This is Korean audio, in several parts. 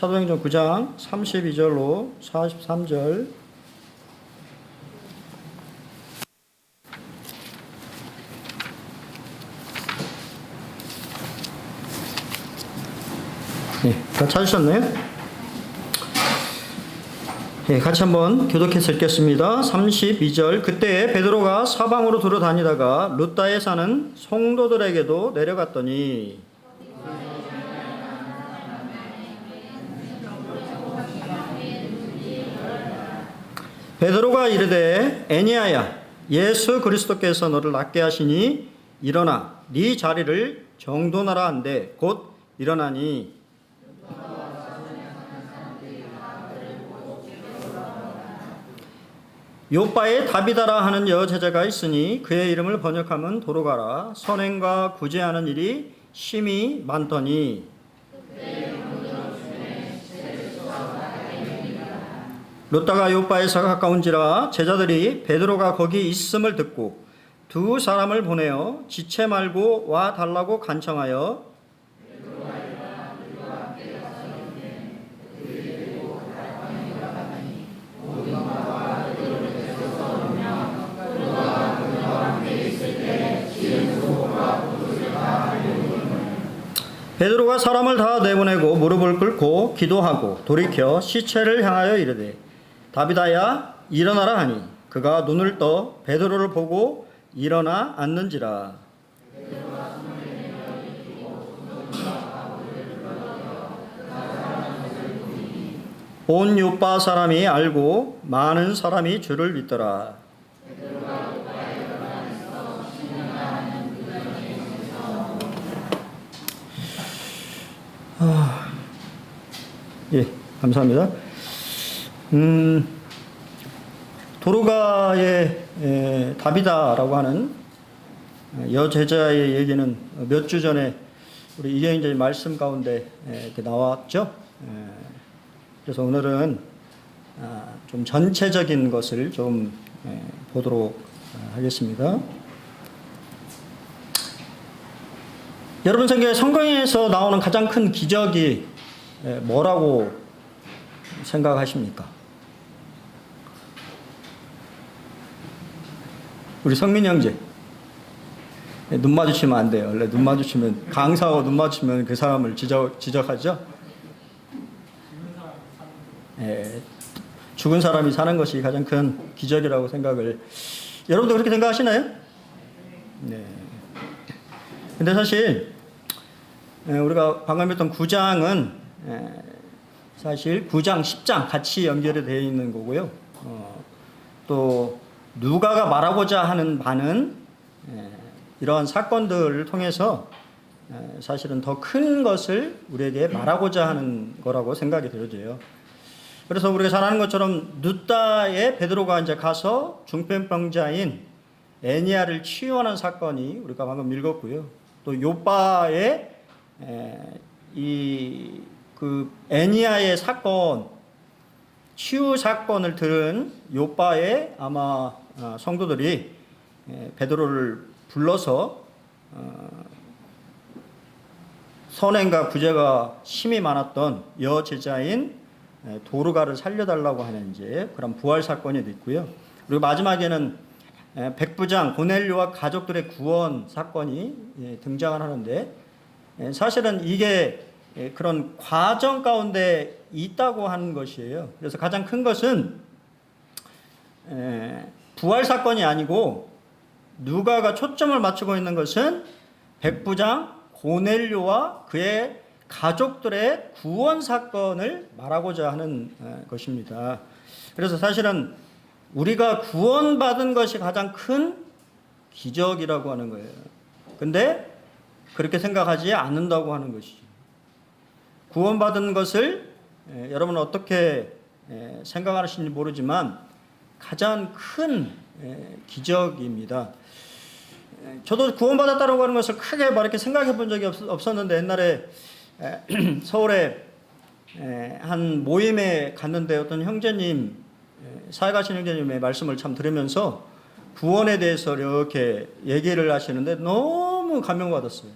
사도행전 9장 32절로 43절. 다 찾으셨나요? 같이 한번 교독해서 읽겠습니다. 32절. 그때 베드로가 사방으로 돌아다니다가 룻다에 사는 성도들에게도 내려갔더니 베드로가 이르되 애니야야 예수 그리스도께서 너를 낫게 하시니 일어나 네 자리를 정돈하라 한데 곧 일어나니 요바에 다비다라 하는 여제자가 있으니 그의 이름을 번역하면 도로가라. 선행과 구제하는 일이 심히 많더니 룻다가 요바에서 가까운지라 제자들이 베드로가 거기 있음을 듣고 두 사람을 보내어 지체 말고 와 달라고 간청하여 베드로가 사람을 다 내보내고 무릎을 꿇고 기도하고 돌이켜 시체를 향하여 이르되 다비다야 일어나라 하니 그가 눈을 떠 베드로를 보고 일어나 앉는지라. 온 요빠 사람이 알고 많은 사람이 주를 믿더라. 예, 감사합니다. 도로가의 다비다라고 하는 여제자의 얘기는 몇 주 전에 우리 이경재 말씀 가운데 이렇게 나왔죠. 그래서 오늘은 좀 전체적인 것을 좀 보도록 하겠습니다. 여러분 성경에서 나오는 가장 큰 기적이 뭐라고 생각하십니까? 우리 성민 형제 눈 마주치면 안 돼요. 원래 눈 마주치면 강사하고 눈 마주치면 그 사람을 지적하죠. 죽은 사람이 사는 것이 가장 큰 기적이라고 생각을 여러분도 그렇게 생각하시나요? 네. 근데 사실 우리가 방금 했던 9장은 사실 9장, 10장 같이 연결이 되어 있는 거고요. 또 누가가 말하고자 하는 바는 이러한 사건들을 통해서 사실은 더 큰 것을 우리에게 말하고자 하는 거라고 생각이 들어져요. 그래서 우리가 잘 아는 것처럼 룻다에 베드로가 이제 가서 중풍병자인 애니야를 치유하는 사건이 우리가 방금 읽었고요. 또 요바의 그 애니야의 사건, 치유 사건을 들은 요바의 아마 성도들이 베드로를 불러서 선행과 구제가 심히 많았던 여제자인 도르가를 살려달라고 하는 이제 그런 부활 사건이 있고요. 그리고 마지막에는 백부장 고넬료와 가족들의 구원 사건이 등장을 하는데 사실은 이게 그런 과정 가운데 있다고 하는 것이에요. 그래서 가장 큰 것은 부활 사건이 아니고 누가가 초점을 맞추고 있는 것은 백부장 고넬료와 그의 가족들의 구원 사건을 말하고자 하는 것입니다. 그래서 사실은 우리가 구원받은 것이 가장 큰 기적이라고 하는 거예요. 근데 그렇게 생각하지 않는다고 하는 것이죠. 구원받은 것을 여러분은 어떻게 생각하시는지 모르지만 가장 큰 기적입니다. 저도 구원받았다고 하는 것을 크게 이렇게 생각해 본 적이 없었는데 옛날에 서울에 한 모임에 갔는데 어떤 형제님, 사역하신 형제님의 말씀을 참 들으면서 구원에 대해서 이렇게 얘기를 하시는데 너무 감명받았어요.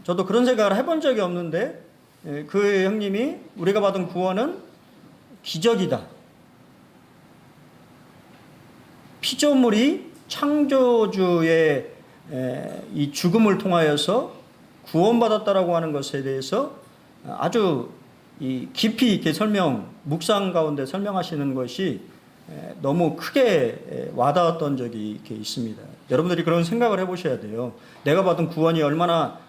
저도 그런 생각을 해본 적이 없는데 그 형님이 우리가 받은 구원은 기적이다. 피조물이 창조주의 이 죽음을 통하여서 구원받았다라고 하는 것에 대해서 아주 깊이 있게 묵상 가운데 설명하시는 것이 너무 크게 와닿았던 적이 이렇게 있습니다. 여러분들이 그런 생각을 해보셔야 돼요. 내가 받은 구원이 얼마나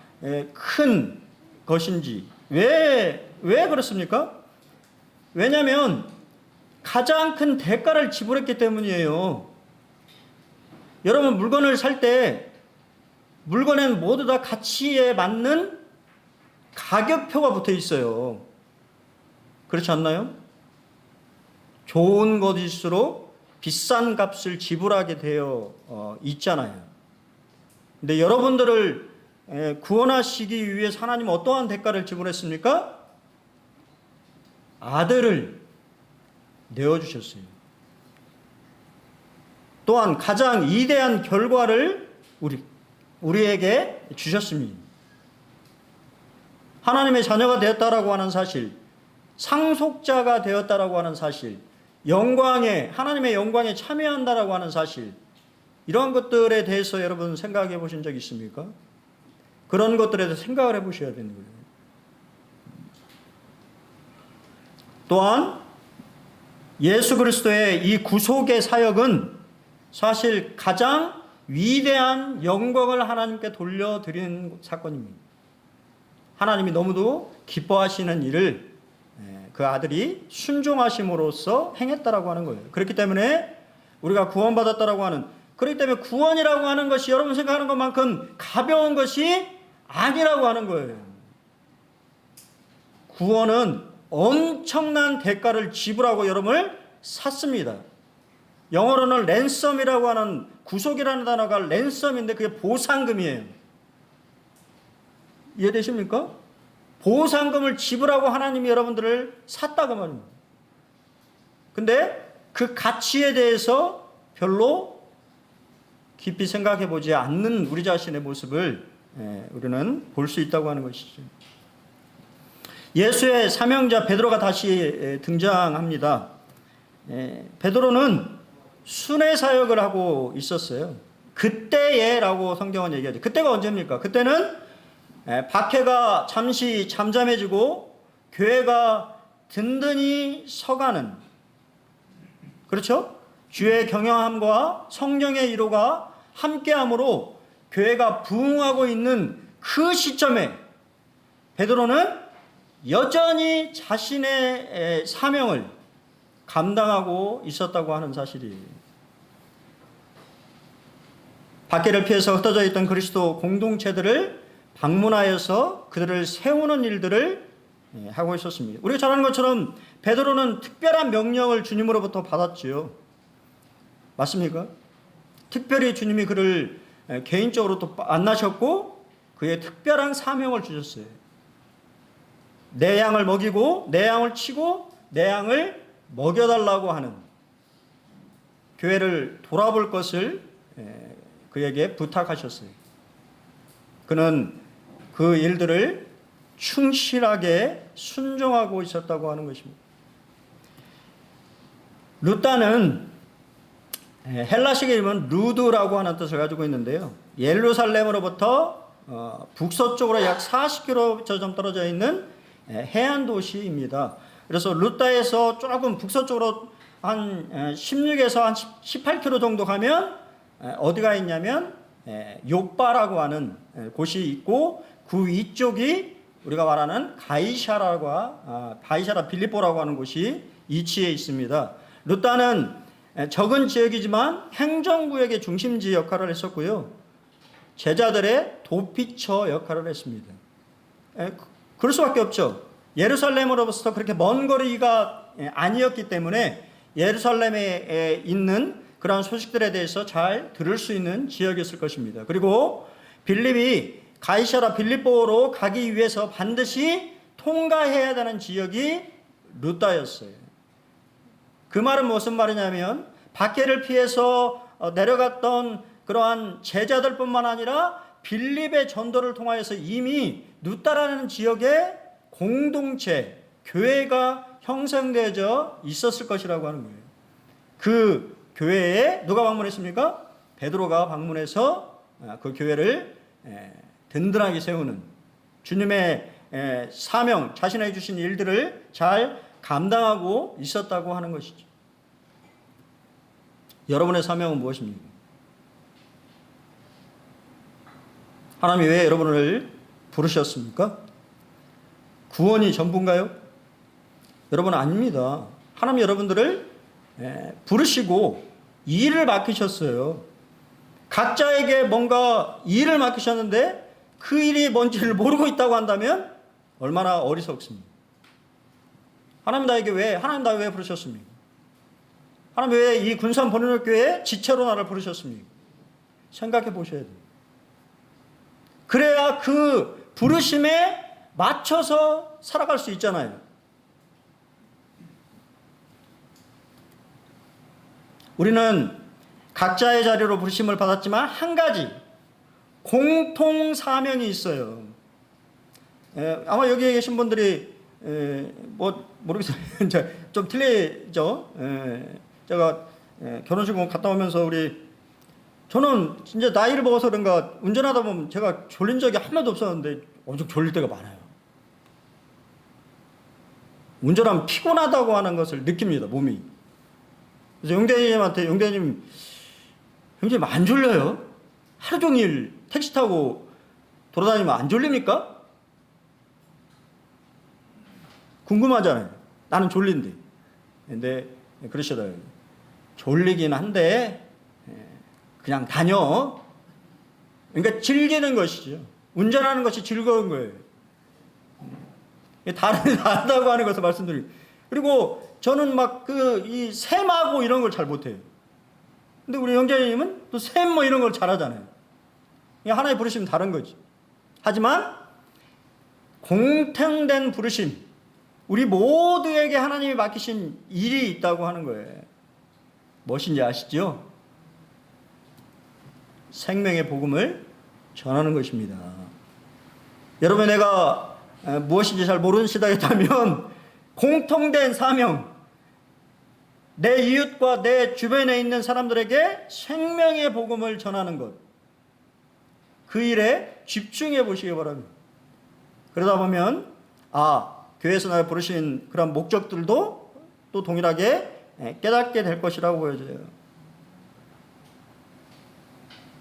큰 것인지. 왜 그렇습니까? 왜냐하면 가장 큰 대가를 지불했기 때문이에요. 여러분, 물건을 살 때 물건엔 모두 다 가치에 맞는 가격표가 붙어 있어요. 그렇지 않나요? 좋은 것일수록 비싼 값을 지불하게 되어 있잖아요. 근데 여러분들을 구원하시기 위해서 하나님은 어떠한 대가를 지불했습니까? 아들을 내어주셨어요. 또한 가장 위대한 결과를 우리에게 주셨습니다. 하나님의 자녀가 되었다라고 하는 사실, 상속자가 되었다라고 하는 사실, 하나님의 영광에 참여한다라고 하는 사실, 이러한 것들에 대해서 여러분 생각해 보신 적 있습니까? 그런 것들에 대해서 생각을 해 보셔야 되는 거예요. 또한 예수 그리스도의 이 구속의 사역은 사실 가장 위대한 영광을 하나님께 돌려드리는 사건입니다. 하나님이 너무도 기뻐하시는 일을 그 아들이 순종하심으로써 행했다라고 하는 거예요. 그렇기 때문에 우리가 구원받았다라고 하는, 그렇기 때문에 구원이라고 하는 것이 여러분 생각하는 것만큼 가벼운 것이 아니라고 하는 거예요. 구원은 엄청난 대가를 지불하고 여러분을 샀습니다. 영어로는 랜섬이라고 하는, 구속이라는 단어가 랜섬인데 그게 보상금이에요. 이해되십니까? 보상금을 지불하고 하나님이 여러분들을 샀다고 말입니다. 근데 그 가치에 대해서 별로 깊이 생각해 보지 않는 우리 자신의 모습을 우리는 볼 수 있다고 하는 것이죠. 예수의 사명자 베드로가 다시 등장합니다. 베드로는 순회 사역을 하고 있었어요. 그때에라고 성경은 얘기하죠. 그때가 언제입니까? 그때는 박해가 잠시 잠잠해지고 교회가 든든히 서가는, 그렇죠? 주의 경영함과 성령의 이루가 함께함으로 교회가 부흥하고 있는 그 시점에 베드로는 여전히 자신의 사명을 감당하고 있었다고 하는 사실이에요. 박해를 피해서 흩어져 있던 그리스도 공동체들을 방문하여서 그들을 세우는 일들을 하고 있었습니다. 우리가 잘 아는 것처럼 베드로는 특별한 명령을 주님으로부터 받았지요. 맞습니까? 특별히 주님이 그를 개인적으로 또 만나셨고 그의 특별한 사명을 주셨어요. 내 양을 먹이고 내 양을 치고 내 양을 먹여달라고 하는, 교회를 돌아볼 것을 그에게 부탁하셨어요. 그는 그 일들을 충실하게 순종하고 있었다고 하는 것입니다. 루다는 헬라식의 이름은 루드라고 하는 뜻을 가지고 있는데요. 예루살렘으로부터 북서쪽으로 약 40km 떨어져 있는 해안 도시입니다. 그래서 루다에서 조금 북서쪽으로 한 16에서 한 18km 정도 가면 어디가 있냐면 욥바라고 하는 곳이 있고, 그 위쪽이 우리가 말하는 가이사라 빌립보라고 하는 곳이 위치해 있습니다. 루다는 적은 지역이지만 행정구역의 중심지 역할을 했었고요. 제자들의 도피처 역할을 했습니다. 그럴 수밖에 없죠. 예루살렘으로부터 그렇게 먼 거리가 아니었기 때문에 예루살렘에 있는 그런 소식들에 대해서 잘 들을 수 있는 지역이었을 것입니다. 그리고 빌립이 가이사라 빌립보로 가기 위해서 반드시 통과해야 되는 지역이 루다였어요. 그 말은 무슨 말이냐면 박해를 피해서 내려갔던 그러한 제자들뿐만 아니라 빌립의 전도를 통하여서 이미 루다라는 지역에 공동체, 교회가 형성되어져 있었을 것이라고 하는 거예요. 그 교회에 누가 방문했습니까? 베드로가 방문해서 그 교회를 든든하게 세우는, 주님의 사명, 자신에게 주신 일들을 잘 감당하고 있었다고 하는 것이죠. 여러분의 사명은 무엇입니까? 하나님이 왜 여러분을 부르셨습니까? 구원이 전부인가요? 여러분 아닙니다. 하나님이 여러분들을 부르시고 일을 맡기셨어요. 각자에게 뭔가 일을 맡기셨는데 그 일이 뭔지를 모르고 있다고 한다면 얼마나 어리석습니까? 하나님 나 왜 부르셨습니까? 하나님 왜 이 군산 번영교회에 지체로 나를 부르셨습니까? 생각해 보셔야 돼요. 그래야 그 부르심에 맞춰서 살아갈 수 있잖아요. 우리는 각자의 자리로 부르심을 받았지만 한 가지 공통 사명이 있어요. 아마 여기에 계신 분들이 모르겠어요. 좀 틀리죠. 제가 결혼식 갔다 오면서 저는 진짜 나이를 먹어서 그런가 운전하다 보면 제가 졸린 적이 한 번도 없었는데 엄청 졸릴 때가 많아요. 운전하면 피곤하다고 하는 것을 느낍니다, 몸이. 그래서 용대님한테, 용대님, 형님 안 졸려요? 하루 종일 택시 타고 돌아다니면 안 졸립니까? 궁금하잖아요. 나는 졸린데. 근데 그러시더라고요. 졸리긴 한데 그냥 다녀. 그러니까 즐기는 것이죠. 운전하는 것이 즐거운 거예요. 다르다고 하는 것을 말씀드리고. 그리고 저는 이 셈하고 이런 걸 잘 못해요. 근데 우리 형제님은 또 셈 이런 걸 잘하잖아요. 하나의 부르심은 다른 거지. 하지만 공통된 부르심, 우리 모두에게 하나님이 맡기신 일이 있다고 하는 거예요. 무엇인지 아시죠? 생명의 복음을 전하는 것입니다. 여러분, 내가 무엇인지 잘 모르시다면 공통된 사명, 내 이웃과 내 주변에 있는 사람들에게 생명의 복음을 전하는 것, 그 일에 집중해 보시기 바랍니다. 그러다 보면 교회에서 나를 부르신 그런 목적들도 또 동일하게 깨닫게 될 것이라고 보여져요.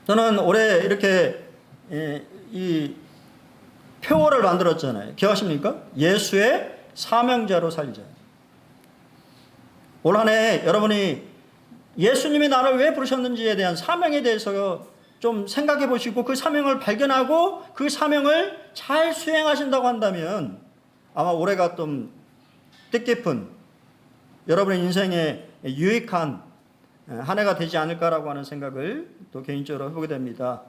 저는 올해 이렇게 이 표어를 만들었잖아요. 기억하십니까? 예수의 사명자로 살자. 올 한 해 여러분이 예수님이 나를 왜 부르셨는지에 대한 사명에 대해서 좀 생각해 보시고 그 사명을 발견하고 그 사명을 잘 수행하신다고 한다면 아마 올해가 좀 뜻깊은 여러분의 인생에 유익한 한 해가 되지 않을까라고 하는 생각을 또 개인적으로 해보게 됩니다.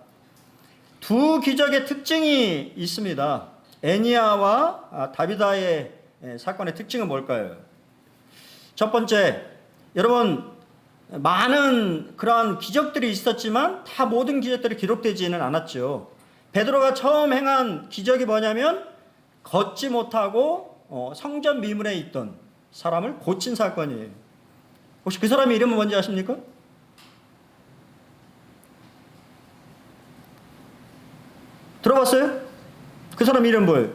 두 기적의 특징이 있습니다. 애니야와 다비다의 사건의 특징은 뭘까요? 첫 번째, 여러분, 많은 그러한 기적들이 있었지만 다 모든 기적들이 기록되지는 않았죠. 베드로가 처음 행한 기적이 뭐냐면 걷지 못하고 성전 미문에 있던 사람을 고친 사건이에요. 혹시 그 사람의 이름은 뭔지 아십니까? 들어봤어요? 그 사람 이름 뭐예요?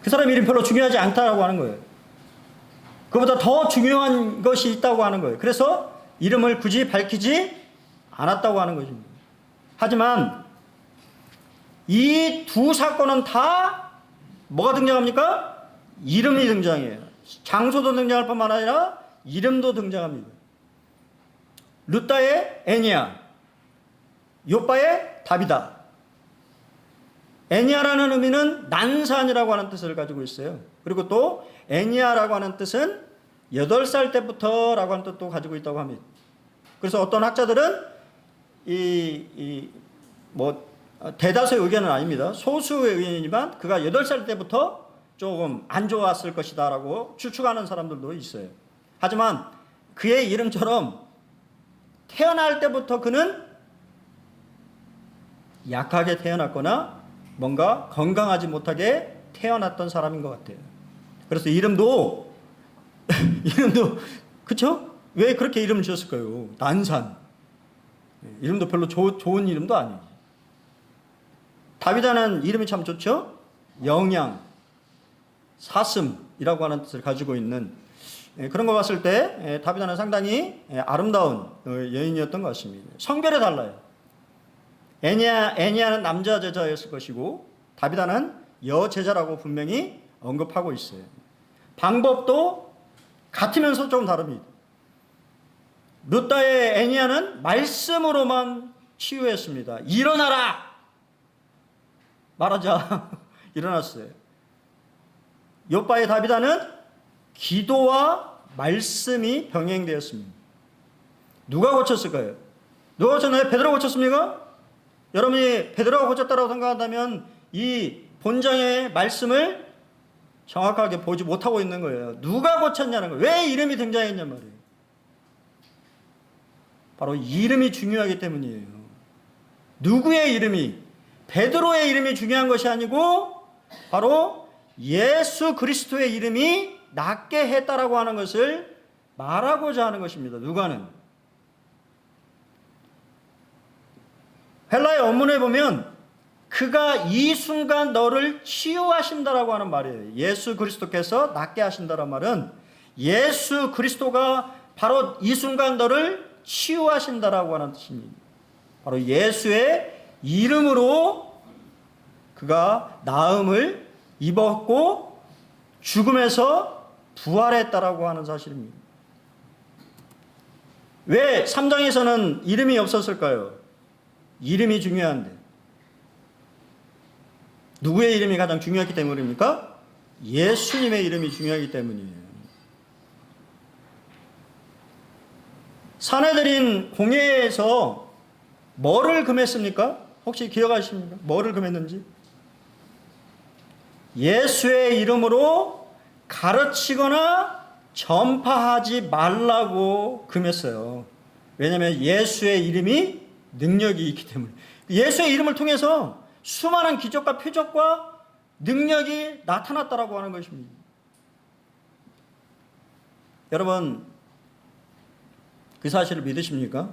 그 사람 이름 별로 중요하지 않다라고 하는 거예요. 그보다 더 중요한 것이 있다고 하는 거예요. 그래서 이름을 굳이 밝히지 않았다고 하는 것입니다. 하지만 이 두 사건은 다 뭐가 등장합니까? 이름이 등장해요. 장소도 등장할 뿐만 아니라 이름도 등장합니다. 룻다의 애니야, 요빠의 다비다. 애니야라는 의미는 난산이라고 하는 뜻을 가지고 있어요. 그리고 또 애니야라고 하는 뜻은 8살 때부터라고 하는 뜻도 가지고 있다고 합니다. 그래서 어떤 학자들은 대다수의 의견은 아닙니다. 소수의 의견이지만 그가 8살 때부터 조금 안 좋았을 것이다 라고 추측하는 사람들도 있어요. 하지만 그의 이름처럼 태어날 때부터 그는 약하게 태어났거나 뭔가 건강하지 못하게 태어났던 사람인 것 같아요. 그래서 이름도 그쵸? 왜 그렇게 이름을 지었을까요? 난산. 이름도 별로 좋은 이름도 아니에요. 다비다는 이름이 참 좋죠? 영양, 사슴이라고 하는 뜻을 가지고 있는 그런 거 봤을 때 다비다는 상당히 아름다운 여인이었던 것 같습니다. 성별이 달라요. 애니아는 남자 제자였을 것이고 다비다는 여제자라고 분명히 언급하고 있어요. 방법도 같으면서 좀 다릅니다. 룻다의 애니아는 말씀으로만 치유했습니다. 일어나라! 말하자 일어났어요. 욥바의 다비다는 기도와 말씀이 병행되었습니다. 누가 고쳤을까요? 누가 고쳤나요? 베드로가 고쳤습니까? 여러분이 베드로가 고쳤다고 생각한다면 이 본장의 말씀을 정확하게 보지 못하고 있는 거예요. 누가 고쳤냐는 거예요. 왜 이름이 등장했냔 말이에요. 바로 이름이 중요하기 때문이에요. 누구의 이름이, 베드로의 이름이 중요한 것이 아니고 바로 예수 그리스도의 이름이 낫게 했다라고 하는 것을 말하고자 하는 것입니다. 누가는. 헬라의 원문에 보면 그가 이 순간 너를 치유하신다라고 하는 말이에요. 예수 그리스도께서 낫게 하신다라는 말은 예수 그리스도가 바로 이 순간 너를 치유하신다라고 하는 뜻입니다. 바로 예수의 이름으로 그가 나음을 입었고 죽음에서 부활했다라고 하는 사실입니다. 왜 3장에서는 이름이 없었을까요? 이름이 중요한데. 누구의 이름이 가장 중요했기 때문입니까? 예수님의 이름이 중요하기 때문이에요. 사내들인 공회에서 뭐를 금했습니까? 혹시 기억하십니까? 뭐를 금했는지? 예수의 이름으로 가르치거나 전파하지 말라고 금했어요. 왜냐하면 예수의 이름이 능력이 있기 때문에. 예수의 이름을 통해서 수많은 기적과 표적과 능력이 나타났다라고 하는 것입니다. 여러분, 그 사실을 믿으십니까?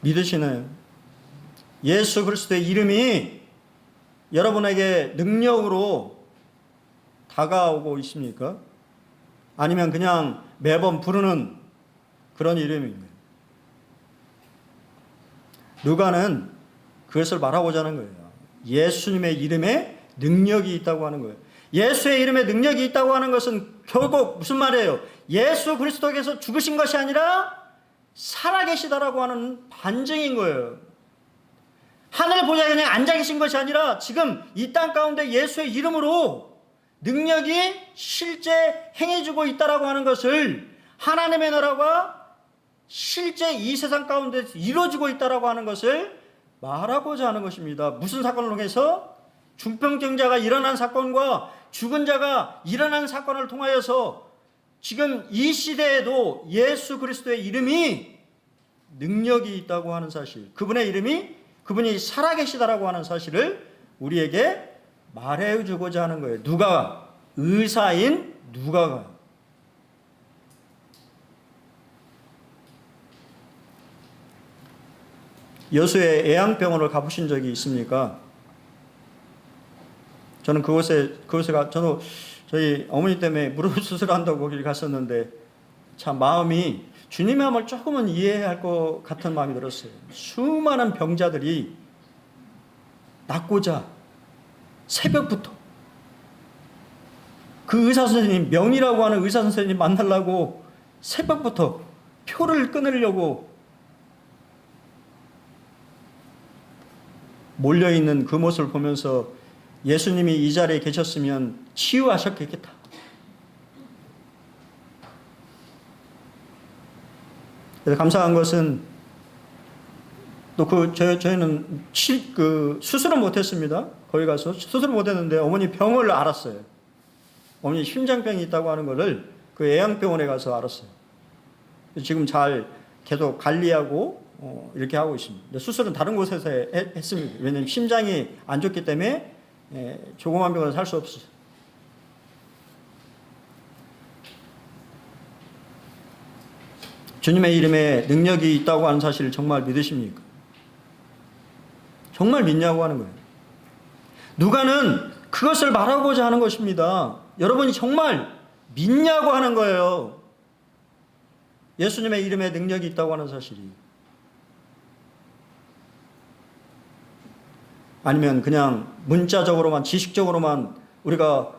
믿으시나요? 예수 그리스도의 이름이 여러분에게 능력으로 다가오고 있습니까? 아니면 그냥 매번 부르는 그런 이름인가요? 누가는 그것을 말하고자 하는 거예요. 예수님의 이름에 능력이 있다고 하는 거예요. 예수의 이름에 능력이 있다고 하는 것은 결국 무슨 말이에요? 예수 그리스도께서 죽으신 것이 아니라 살아계시다라고 하는 반증인 거예요. 하늘 보좌에 그냥 앉아 계신 것이 아니라 지금 이 땅 가운데 예수의 이름으로 능력이 실제 행해지고 있다라고 하는 것을 하나님의 나라가 실제 이 세상 가운데 이루어지고 있다라고 하는 것을 말하고자 하는 것입니다. 무슨 사건을 통해서? 중병자가 일어난 사건과 죽은 자가 일어난 사건을 통하여서 지금 이 시대에도 예수 그리스도의 이름이 능력이 있다고 하는 사실, 그분이 살아계시다라고 하는 사실을 우리에게 말해주고자 하는 거예요. 누가? 의사인 누가가. 여수의 애양병원을 가보신 적이 있습니까? 저는 저도 저희 어머니 때문에 무릎 수술한다고 거기를 갔었는데 참 마음이 주님의 마음을 조금은 이해할 것 같은 마음이 들었어요. 수많은 병자들이 낫고자 새벽부터 그 의사 선생님, 명이라고 하는 의사 선생님 만나려고 새벽부터 표를 끊으려고 몰려있는 그 모습을 보면서 예수님이 이 자리에 계셨으면 치유하셨겠다. 그래서 감사한 것은 또 저희는 수술은 못했습니다. 거기 가서 수술을 못했는데 어머니 병을 알았어요. 어머니 심장병이 있다고 하는 것을 그 애양병원에 가서 알았어요. 지금 잘 계속 관리하고 이렇게 하고 있습니다. 수술은 다른 곳에서 했습니다. 왜냐하면 심장이 안 좋기 때문에 조그만 병은 살 수 없어요. 주님의 이름에 능력이 있다고 하는 사실을 정말 믿으십니까? 정말 믿냐고 하는 거예요. 누가는 그것을 말하고자 하는 것입니다. 여러분이 정말 믿냐고 하는 거예요. 예수님의 이름에 능력이 있다고 하는 사실이. 아니면 그냥 문자적으로만, 지식적으로만 우리가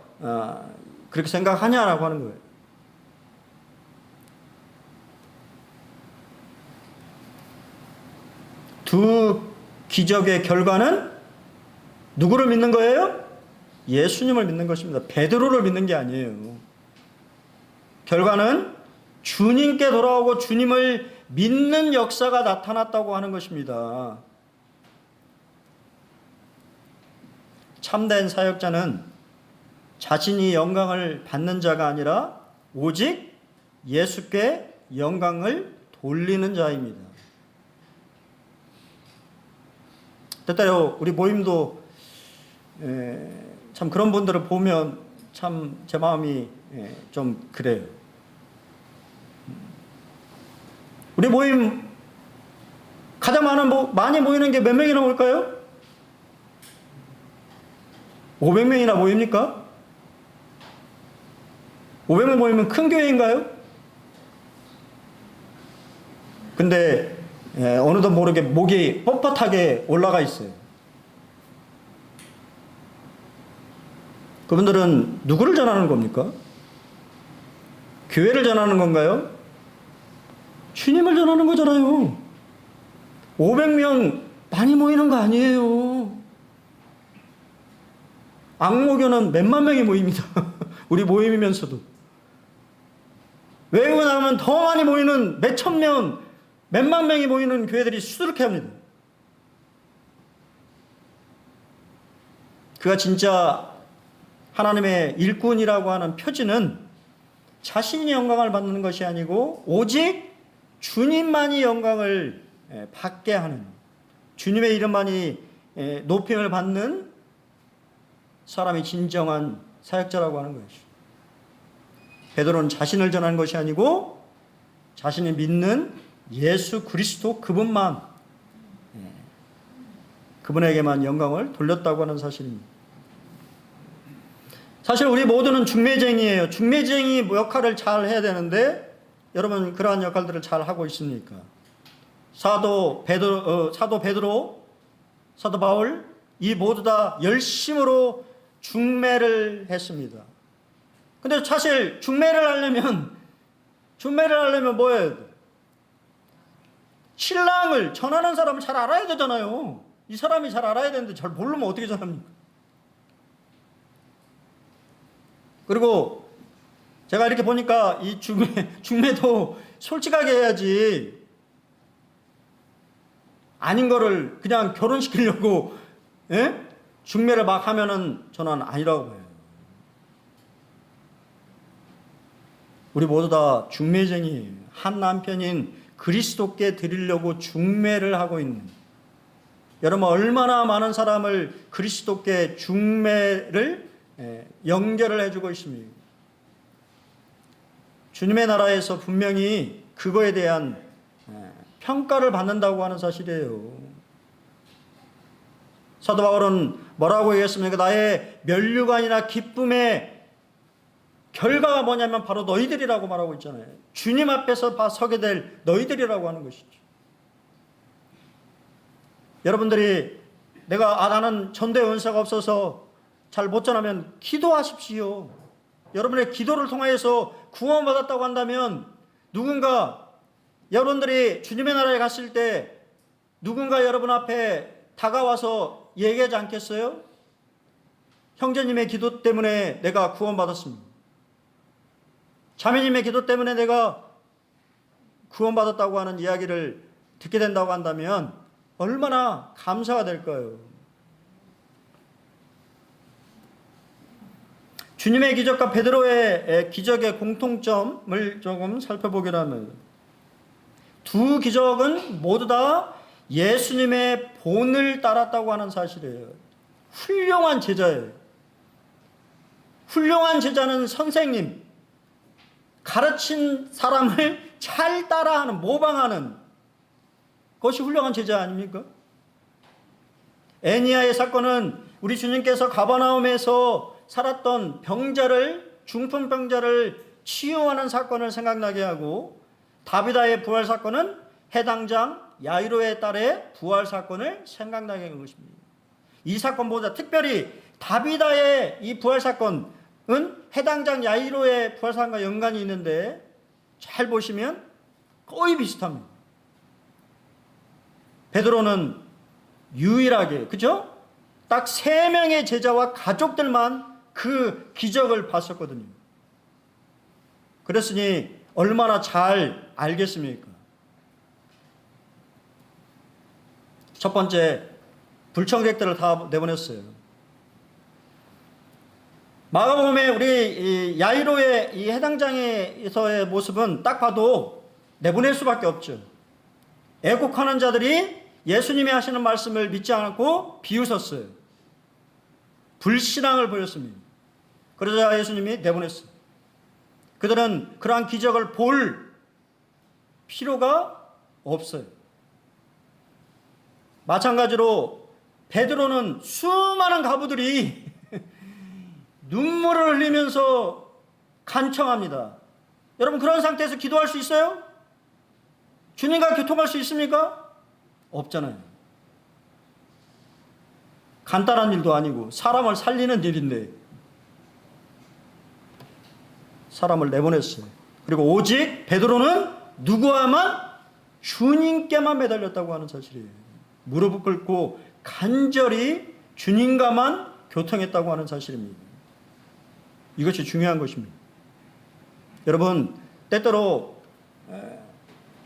그렇게 생각하냐라고 하는 거예요. 두 기적의 결과는 누구를 믿는 거예요? 예수님을 믿는 것입니다. 베드로를 믿는 게 아니에요. 결과는 주님께 돌아오고 주님을 믿는 역사가 나타났다고 하는 것입니다. 참된 사역자는 자신이 영광을 받는 자가 아니라 오직 예수께 영광을 돌리는 자입니다. 때때로 우리 모임도 참 그런 분들을 보면 참 제 마음이 좀 그래요. 우리 모임 가장 많이 모이는 게 몇 명이나 모일까요? 500명이나 모입니까? 500명 모이면 큰 교회인가요? 근데 어느덧 모르게 목이 뻣뻣하게 올라가 있어요. 그분들은 누구를 전하는 겁니까? 교회를 전하는 건가요? 주님을 전하는 거잖아요. 500명 많이 모이는 거 아니에요. 앙모교는 몇만 명이 모입니다. 우리 모임이면서도. 외국에 나가면 더 많이 모이는 몇천 명, 몇만 명이 모이는 교회들이 수두룩해 합니다. 그가 진짜 하나님의 일꾼이라고 하는 표지는 자신이 영광을 받는 것이 아니고 오직 주님만이 영광을 받게 하는, 주님의 이름만이 높임을 받는 사람이 진정한 사역자라고 하는 것이죠. 베드로는 자신을 전하는 것이 아니고 자신이 믿는 예수 그리스도 그분만, 그분에게만 영광을 돌렸다고 하는 사실입니다. 사실 우리 모두는 중매쟁이에요. 중매쟁이 역할을 잘 해야 되는데 여러분 그러한 역할들을 잘 하고 있습니까? 사도 베드로, 사도 바울 이 모두 다 열심으로 중매를 했습니다. 근데 사실 중매를 하려면 뭐 해야 돼? 신랑을 전하는 사람을 잘 알아야 되잖아요. 이 사람이 잘 알아야 되는데 잘 모르면 어떻게 전합니까? 그리고 제가 이렇게 보니까 이 중매도 솔직하게 해야지, 아닌 거를 그냥 결혼시키려고 중매를 막 하면은 저는 아니라고 봐요. 우리 모두 다 중매쟁이에요. 한 남편인 그리스도께 드리려고 중매를 하고 있는, 여러분 얼마나 많은 사람을 그리스도께 중매를 연결을 해주고 있습니다. 주님의 나라에서 분명히 그거에 대한 평가를 받는다고 하는 사실이에요. 사도 바울은 뭐라고 얘기했습니까? 나의 면류관이나 기쁨의 결과가 뭐냐면 바로 너희들이라고 말하고 있잖아요. 주님 앞에서 서게 될 너희들이라고 하는 것이죠. 여러분들이 나는 전도의 은사가 없어서 잘 못 전하면 기도하십시오. 여러분의 기도를 통해서 구원받았다고 한다면 누군가, 여러분들이 주님의 나라에 갔을 때 누군가 여러분 앞에 다가와서 얘기하지 않겠어요? 형제님의 기도 때문에 내가 구원받았습니다. 자매님의 기도 때문에 내가 구원받았다고 하는 이야기를 듣게 된다고 한다면 얼마나 감사가 될까요? 주님의 기적과 베드로의 기적의 공통점을 조금 살펴보기로 하면, 두 기적은 모두 다 예수님의 본을 따랐다고 하는 사실이에요. 훌륭한 제자예요. 훌륭한 제자는 선생님, 가르친 사람을 잘 따라하는, 모방하는 그것이 훌륭한 제자 아닙니까? 애니아의 사건은 우리 주님께서 가버나움에서 살았던 병자를, 중풍병자를 치유하는 사건을 생각나게 하고, 다비다의 부활 사건은 해당장 야이로의 딸의 부활 사건을 생각나게 한 것입니다. 이 사건보다 특별히 다비다의 이 부활 사건은 해당장 야이로의 부활 사건과 연관이 있는데 잘 보시면 거의 비슷합니다. 베드로는 유일하게, 그죠? 딱 3명의 제자와 가족들만 그 기적을 봤었거든요. 그랬으니 얼마나 잘 알겠습니까? 첫 번째, 불청객들을 다 내보냈어요. 마가복음에 우리 야이로의 이 해당장에서의 모습은 딱 봐도 내보낼 수밖에 없죠. 애국하는 자들이 예수님이 하시는 말씀을 믿지 않고 비웃었어요. 불신앙을 보였습니다. 그러자 예수님이 내보냈어요. 그들은 그러한 기적을 볼 필요가 없어요. 마찬가지로 베드로는 수많은 과부들이 눈물을 흘리면서 간청합니다. 여러분, 그런 상태에서 기도할 수 있어요? 주님과 교통할 수 있습니까? 없잖아요. 간단한 일도 아니고 사람을 살리는 일인데 사람을 내보냈어요. 그리고 오직 베드로는 누구와만? 주님께만 매달렸다고 하는 사실이에요. 무릎을 꿇고 간절히 주님과만 교통했다고 하는 사실입니다. 이것이 중요한 것입니다. 여러분, 때때로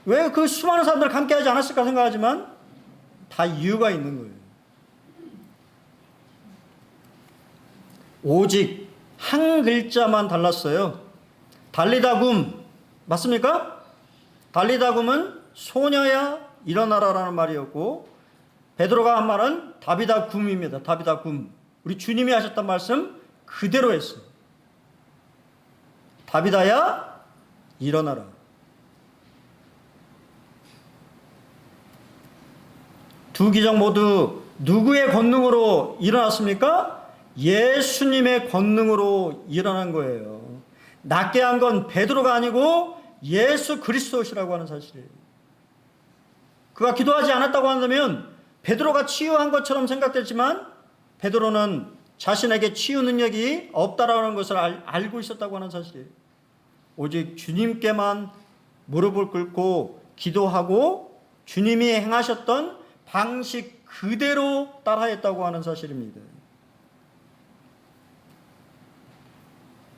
왜 그 수많은 사람들 함께하지 않았을까 생각하지만 다 이유가 있는 거예요. 오직 한 글자만 달랐어요. 달리다굼, 맞습니까? 달리다굼은 소녀야 일어나라라는 말이었고, 베드로가 한 말은 다비다굼입니다. 다비다굼. 우리 주님이 하셨던 말씀 그대로 했어요. 다비다야 일어나라. 두 기적 모두 누구의 권능으로 일어났습니까? 예수님의 권능으로 일어난 거예요. 낫게 한 건 베드로가 아니고 예수 그리스도시라고 하는 사실이에요. 그가 기도하지 않았다고 한다면 베드로가 치유한 것처럼 생각됐지만 베드로는 자신에게 치유 능력이 없다라는 것을 알고 있었다고 하는 사실이에요. 오직 주님께만 무릎을 꿇고 기도하고 주님이 행하셨던 방식 그대로 따라했다고 하는 사실입니다.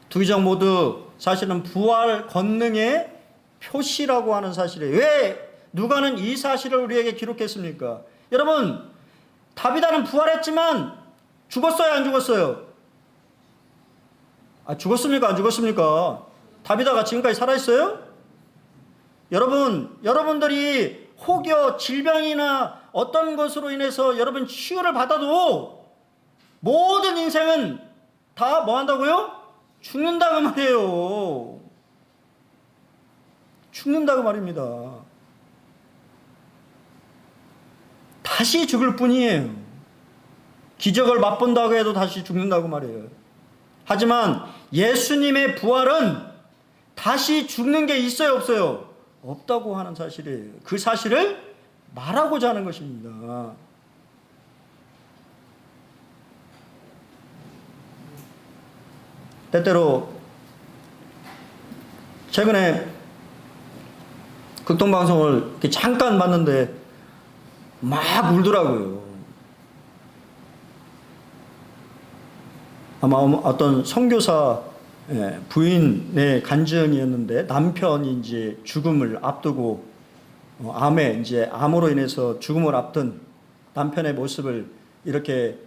두 기적 모두 사실은 부활 권능의 표시라고 하는 사실이에요. 왜 누가는 이 사실을 우리에게 기록했습니까? 여러분, 다비다는 부활했지만 죽었어요, 안 죽었어요? 죽었습니까, 안 죽었습니까? 다비다가 지금까지 살아있어요? 여러분들이 혹여 질병이나 어떤 것으로 인해서 여러분 치유를 받아도 모든 인생은 다 뭐 한다고요? 죽는다고 말이에요. 죽는다고 말입니다. 다시 죽을 뿐이에요. 기적을 맛본다고 해도 다시 죽는다고 말이에요. 하지만 예수님의 부활은 다시 죽는 게 있어요, 없어요? 없다고 하는 사실이에요. 그 사실을 말하고자 하는 것입니다. 때때로 최근에 극동방송을 이렇게 잠깐 봤는데 막 울더라고요. 아마 어떤 선교사 부인의 간증이었는데 남편이 이제 죽음을 앞두고 암으로 인해서 죽음을 앞둔 남편의 모습을 이렇게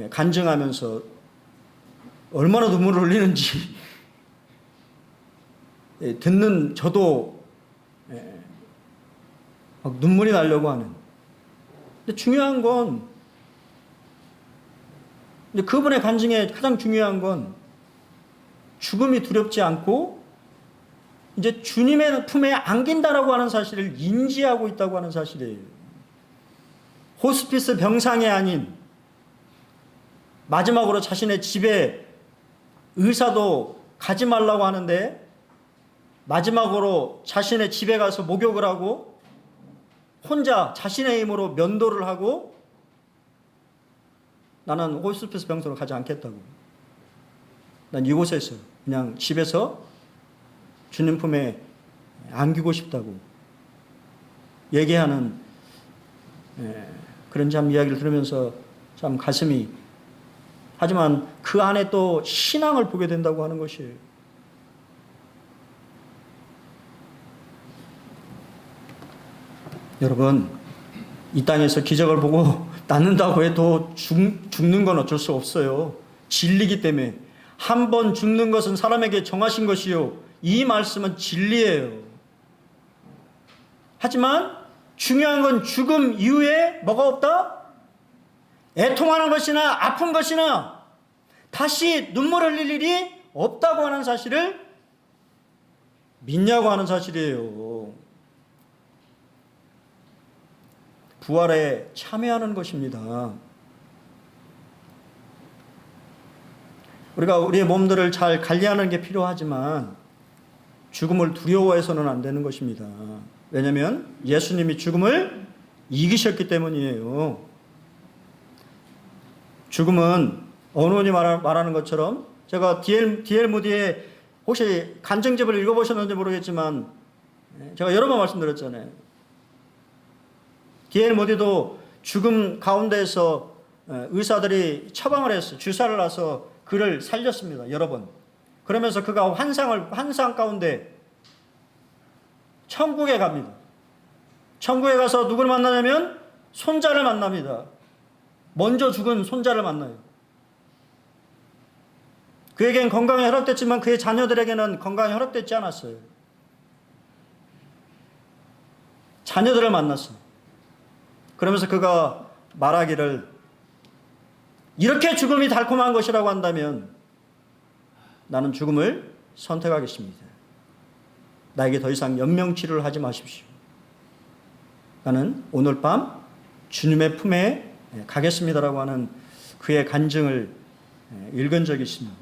간증하면서 얼마나 눈물을 흘리는지 듣는 저도 막 눈물이 나려고 하는. 근데 중요한 건 근데 그분의 간증에 가장 중요한 건 죽음이 두렵지 않고 이제 주님의 품에 안긴다라고 하는 사실을 인지하고 있다고 하는 사실이에요. 호스피스 병상이 아닌 마지막으로 자신의 집에 의사도 가지 말라고 하는데 마지막으로 자신의 집에 가서 목욕을 하고 혼자 자신의 힘으로 면도를 하고 나는 호스피스 병상으로 가지 않겠다고. 난 이곳에서 그냥 집에서 주님 품에 안기고 싶다고 얘기하는 그런 참 이야기를 들으면서 참 가슴이, 하지만 그 안에 또 신앙을 보게 된다고 하는 것이에요. 여러분, 이 땅에서 기적을 보고 낫는다고 해도 죽는 건 어쩔 수 없어요. 진리기 때문에. 한 번 죽는 것은 사람에게 정하신 것이요, 이 말씀은 진리예요. 하지만 중요한 건 죽음 이후에 뭐가 없다? 애통하는 것이나 아픈 것이나 다시 눈물 흘릴 일이 없다고 하는 사실을 믿냐고 하는 사실이에요. 부활에 참여하는 것입니다. 우리가 우리의 몸들을 잘 관리하는 게 필요하지만 죽음을 두려워해서는 안 되는 것입니다. 왜냐하면 예수님이 죽음을 이기셨기 때문이에요. 죽음은 어른이 말하는 것처럼, 제가 D.L. 무디의 혹시 간증집을 읽어보셨는지 모르겠지만 제가 여러 번 말씀드렸잖아요. D.L. 무디도 죽음 가운데에서 의사들이 처방을 했어요. 주사를 놔서 그를 살렸습니다. 여러 번. 그러면서 그가 환상 가운데 천국에 갑니다. 천국에 가서 누구를 만나냐면 손자를 만납니다. 먼저 죽은 손자를 만나요. 그에겐 건강이 허락됐지만 그의 자녀들에게는 건강이 허락됐지 않았어요. 자녀들을 만났어요. 그러면서 그가 말하기를, 이렇게 죽음이 달콤한 것이라고 한다면 나는 죽음을 선택하겠습니다. 나에게 더 이상 연명치료를 하지 마십시오. 나는 오늘 밤 주님의 품에 가겠습니다라고 하는 그의 간증을 읽은 적이 있습니다.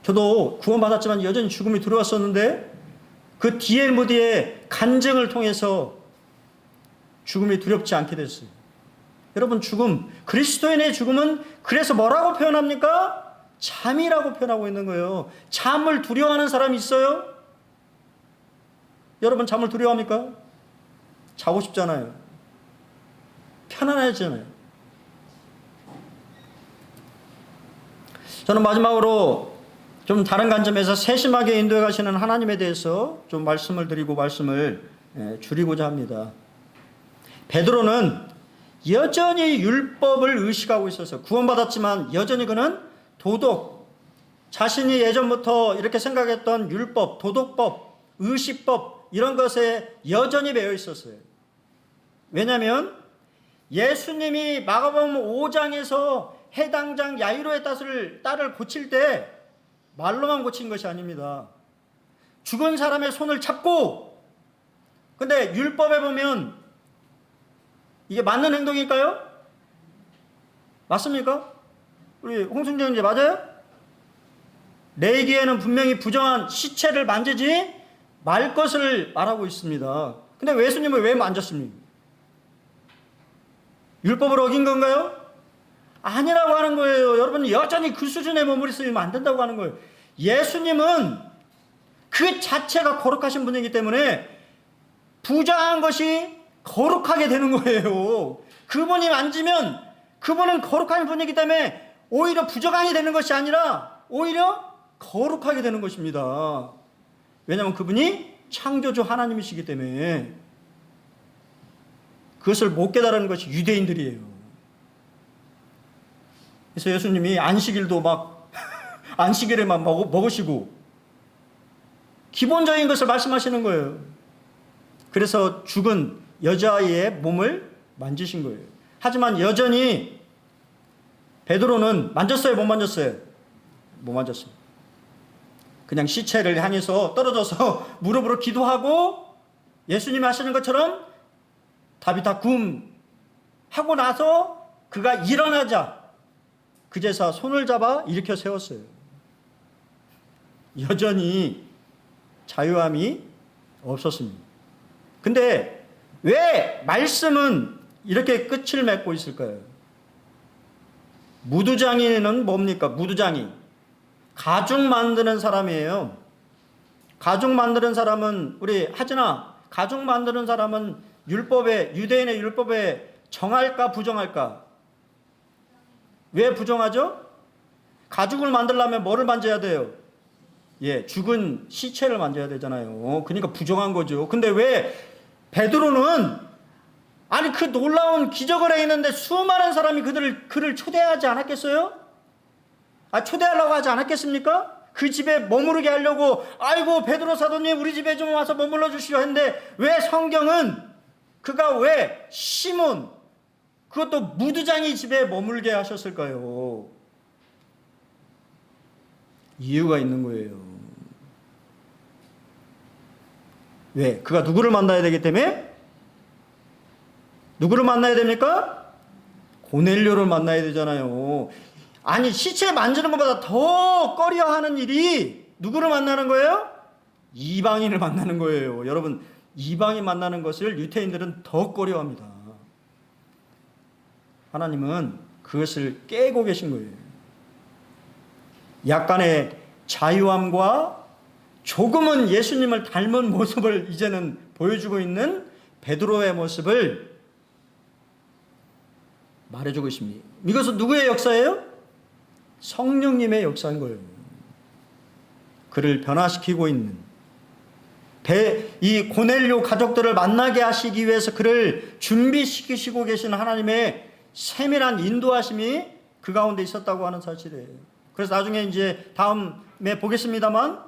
저도 구원받았지만 여전히 죽음이 두려웠었는데 그 D.L. 무디의 간증을 통해서 죽음이 두렵지 않게 됐어요. 여러분, 죽음, 그리스도인의 죽음은 그래서 뭐라고 표현합니까? 잠이라고 표현하고 있는 거예요. 잠을 두려워하는 사람이 있어요? 여러분, 잠을 두려워합니까? 자고 싶잖아요. 편안해지잖아요. 저는 마지막으로 좀 다른 관점에서 세심하게 인도해 가시는 하나님에 대해서 좀 말씀을 드리고 말씀을 줄이고자 합니다. 베드로는 여전히 율법을 의식하고 있어서 구원받았지만 여전히 그는 도덕, 자신이 예전부터 이렇게 생각했던 율법, 도덕법, 의식법 이런 것에 여전히 매여 있었어요. 왜냐하면 예수님이 마가복음 5장에서 해당장 야이로의 딸을 고칠 때 말로만 고친 것이 아닙니다. 죽은 사람의 손을 잡고, 근데 율법에 보면 이게 맞는 행동일까요? 맞습니까? 우리 홍순정 이제 맞아요? 레위기에는 분명히 부정한 시체를 만지지 말 것을 말하고 있습니다. 근데 예수님을 왜 만졌습니까? 율법을 어긴 건가요? 아니라고 하는 거예요. 여러분, 여전히 그 수준에 머무르 있으면 안 된다고 하는 거예요. 예수님은 그 자체가 거룩하신 분이기 때문에 부정한 것이 거룩하게 되는 거예요. 그분이 만지면 그분은 거룩한 분이기 때문에 오히려 부정하게 되는 것이 아니라 오히려 거룩하게 되는 것입니다. 왜냐하면 그분이 창조주 하나님이시기 때문에. 그것을 못 깨달은 것이 유대인들이에요. 그래서 예수님이 안식일도 막 안식일에 막 먹으시고 기본적인 것을 말씀하시는 거예요. 그래서 죽은 여자아이의 몸을 만지신 거예요. 하지만 여전히 베드로는 만졌어요, 못 만졌어요? 못 만졌어요. 그냥 시체를 향해서 떨어져서 무릎으로 기도하고 예수님이 하시는 것처럼 다비타 굼 하고 나서 그가 일어나자 그제서 손을 잡아 일으켜 세웠어요. 여전히 자유함이 없었습니다. 근데 왜 말씀은 이렇게 끝을 맺고 있을까요? 무두장이는 뭡니까? 무두장이 가죽 만드는 사람이에요. 가죽 만드는 사람은 우리 하진아, 가죽 만드는 사람은 율법에, 유대인의 율법에 정할까 부정할까? 왜 부정하죠? 가죽을 만들려면 뭐를 만져야 돼요? 예, 죽은 시체를 만져야 되잖아요. 그러니까 부정한 거죠. 근데 왜 베드로는 아니 그 놀라운 기적을 행했는데 수많은 사람이 그를 초대하지 않았겠어요? 초대하려고 하지 않았겠습니까? 그 집에 머무르게 하려고 아이고 베드로 사도님 우리 집에 좀 와서 머물러 주시오 했는데 왜 성경은 그가 왜 시몬 그것도 무두장이 집에 머물게 하셨을까요? 이유가 있는 거예요. 왜? 그가 누구를 만나야 되기 때문에? 누구를 만나야 됩니까? 고넬료를 만나야 되잖아요. 아니 시체 만지는 것보다 더 꺼려하는 일이 누구를 만나는 거예요? 이방인을 만나는 거예요. 여러분 이방인 만나는 것을 유태인들은 더 꺼려합니다. 하나님은 그것을 깨고 계신 거예요. 약간의 자유함과 조금은 예수님을 닮은 모습을 이제는 보여주고 있는 베드로의 모습을 말해주고 있습니다. 이것은 누구의 역사예요? 성령님의 역사인 거예요. 그를 변화시키고 있는 이 고넬료 가족들을 만나게 하시기 위해서 그를 준비시키시고 계신 하나님의 세밀한 인도하심이 그 가운데 있었다고 하는 사실이에요. 그래서 나중에 이제 다음에 보겠습니다만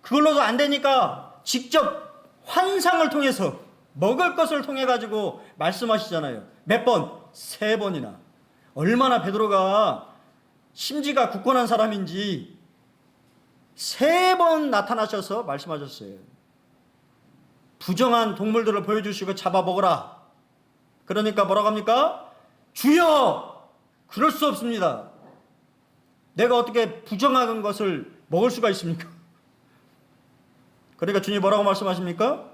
그걸로도 안 되니까 직접 환상을 통해서 먹을 것을 통해 가지고 말씀하시잖아요. 몇 번? 3번이나. 얼마나 베드로가 심지가 굳건한 사람인지 3번 나타나셔서 말씀하셨어요. 부정한 동물들을 보여주시고 잡아 먹어라. 그러니까 뭐라고 합니까? 주여! 그럴 수 없습니다. 내가 어떻게 부정한 것을 먹을 수가 있습니까? 그러니까 주님 뭐라고 말씀하십니까?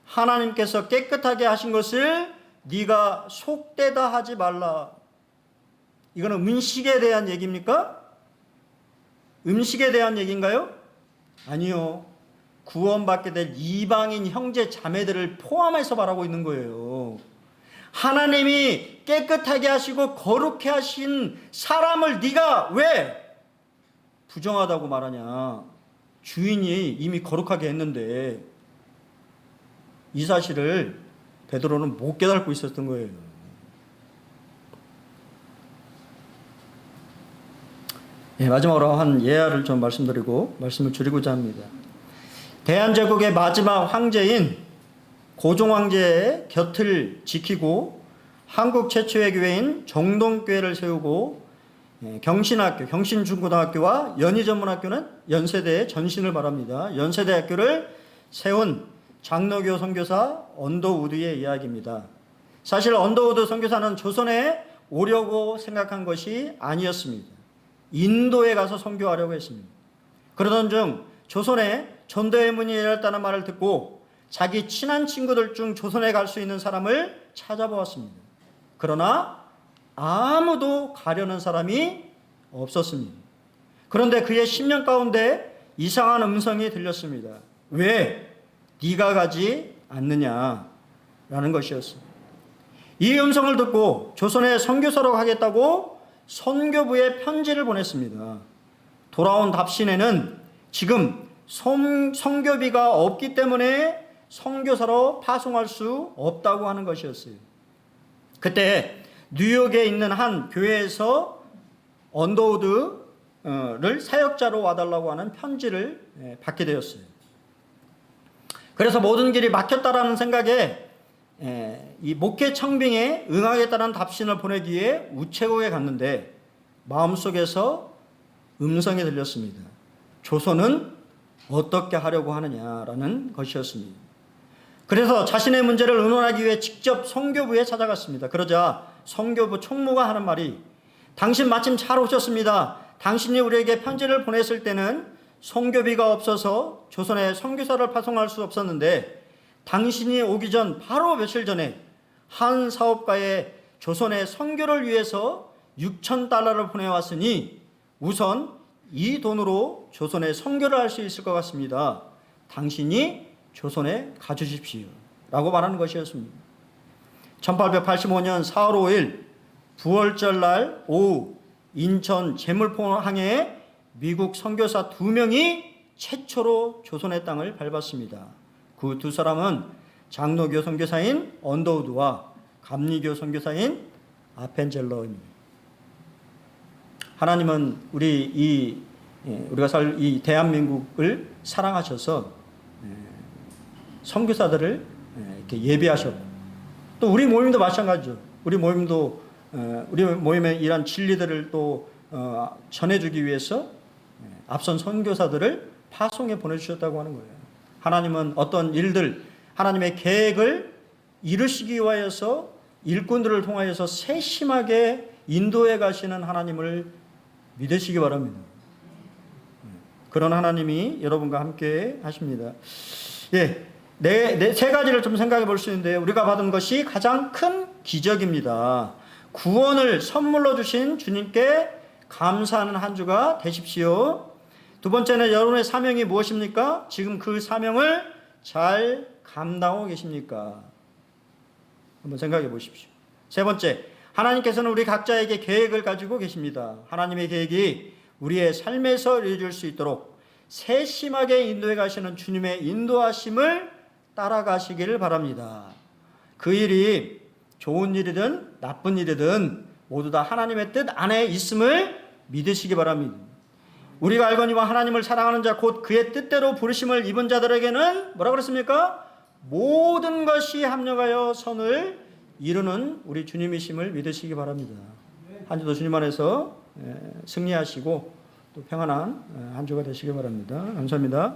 하나님께서 깨끗하게 하신 것을 네가 속되다 하지 말라. 이거는 음식에 대한 얘기입니까? 음식에 대한 얘기인가요? 아니요. 구원받게 될 이방인 형제 자매들을 포함해서 말하고 있는 거예요. 하나님이 깨끗하게 하시고 거룩해 하신 사람을 네가 왜 부정하다고 말하냐. 주인이 이미 거룩하게 했는데 이 사실을 베드로는 못 깨닫고 있었던 거예요. 마지막으로 한 예화를 좀 말씀드리고 말씀을 줄이고자 합니다. 대한제국의 마지막 황제인 고종 황제의 곁을 지키고 한국 최초의 교회인 정동교회를 세우고 경신학교, 경신중고등학교와 연희전문학교는 연세대에 전신을 바랍니다. 연세대학교를 세운 장로교 선교사 언더우드의 이야기입니다. 사실 언더우드 선교사는 조선에 오려고 생각한 것이 아니었습니다. 인도에 가서 선교하려고 했습니다. 그러던 중 조선에 전도의 문이 열렸다는 말을 듣고 자기 친한 친구들 중 조선에 갈 수 있는 사람을 찾아보았습니다. 그러나 아무도 가려는 사람이 없었습니다. 그런데 그의 심령 가운데 이상한 음성이 들렸습니다. 왜 네가 가지 않느냐라는 것이었습니다. 이 음성을 듣고 조선에 선교사로 가겠다고 선교부에 편지를 보냈습니다. 돌아온 답신에는 지금 선교비가 없기 때문에 선교사로 파송할 수 없다고 하는 것이었어요. 그때 뉴욕에 있는 한 교회에서 언더우드를 사역자로 와달라고 하는 편지를 받게 되었어요. 그래서 모든 길이 막혔다라는 생각에 이 목회 청빙에 응하겠다는 답신을 보내기 위해 우체국에 갔는데 마음속에서 음성이 들렸습니다. 조선은 어떻게 하려고 하느냐라는 것이었습니다. 그래서 자신의 문제를 의논하기 위해 직접 성교부에 찾아갔습니다. 그러자 성교부 총무가 하는 말이, 당신 마침 잘 오셨습니다. 당신이 우리에게 편지를 보냈을 때는 성교비가 없어서 조선에 선교사를 파송할 수 없었는데, 당신이 오기 전 바로 며칠 전에 한 사업가에 조선의 선교를 위해서 6,000달러를 보내왔으니 우선 이 돈으로 조선에 선교를 할 수 있을 것 같습니다. 당신이 조선에 가주십시오 라고 말하는 것이었습니다. 1885년 4월 5일 부월절 날 오후 인천 제물포항에 미국 선교사 2명이 최초로 조선의 땅을 밟았습니다. 그 두 사람은 장로교 선교사인 언더우드와 감리교 선교사인 아펜젤러입니다. 하나님은 우리가 살 이 대한민국을 사랑하셔서 선교사들을 이렇게 예비하셨고, 또 우리 모임도 마찬가지죠. 우리 모임의 이런 진리들을 또 전해주기 위해서 앞선 선교사들을 파송해 보내주셨다고 하는 거예요. 하나님은 어떤 일들, 하나님의 계획을 이루시기 위하여서 일꾼들을 통하여서 세심하게 인도해 가시는 하나님을 믿으시기 바랍니다. 그런 하나님이 여러분과 함께 하십니다. 세 가지를 좀 생각해 볼 수 있는데, 우리가 받은 것이 가장 큰 기적입니다. 구원을 선물로 주신 주님께 감사하는 한 주가 되십시오. 두 번째는 여러분의 사명이 무엇입니까? 지금 그 사명을 잘 감당하고 계십니까? 한번 생각해 보십시오. 세 번째, 하나님께서는 우리 각자에게 계획을 가지고 계십니다. 하나님의 계획이 우리의 삶에서 이루어질 수 있도록 세심하게 인도해 가시는 주님의 인도하심을 따라가시기를 바랍니다. 그 일이 좋은 일이든 나쁜 일이든 모두 다 하나님의 뜻 안에 있음을 믿으시기 바랍니다. 우리가 알거니와 하나님을 사랑하는 자 곧 그의 뜻대로 부르심을 입은 자들에게는 뭐라고 그랬습니까? 모든 것이 합력하여 선을 이루는 우리 주님이심을 믿으시기 바랍니다. 한 주도 주님 안에서 승리하시고 또 평안한 한 주가 되시기 바랍니다. 감사합니다.